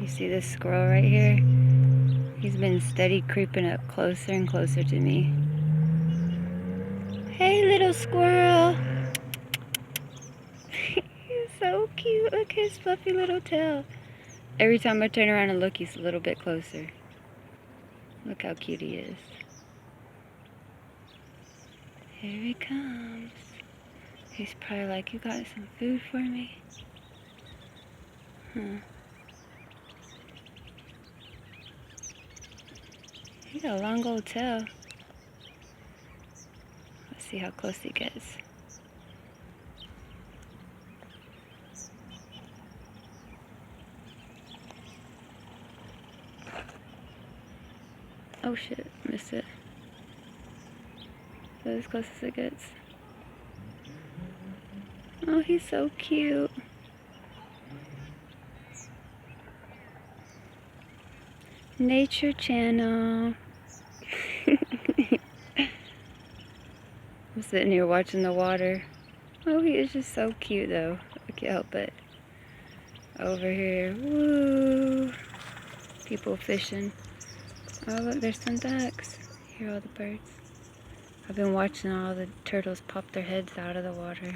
You see this squirrel right here? He's been steady creeping up closer and closer to me. Hey, little squirrel. He's so cute. Look at his fluffy little tail. Every time I turn around and look, he's a little bit closer. Look how cute he is. Here he comes. He's probably like, you got some food for me? Huh. He got a long old tail. Let's see how close he gets. Oh shit, missed it. That's as close as it gets. Oh, he's so cute. Nature Channel. I'm sitting here watching the water. Oh, he is just so cute though. I can't help it. Over here, woo! People fishing. Oh look, there's some ducks. Hear all the birds. I've been watching all the turtles pop their heads out of the water.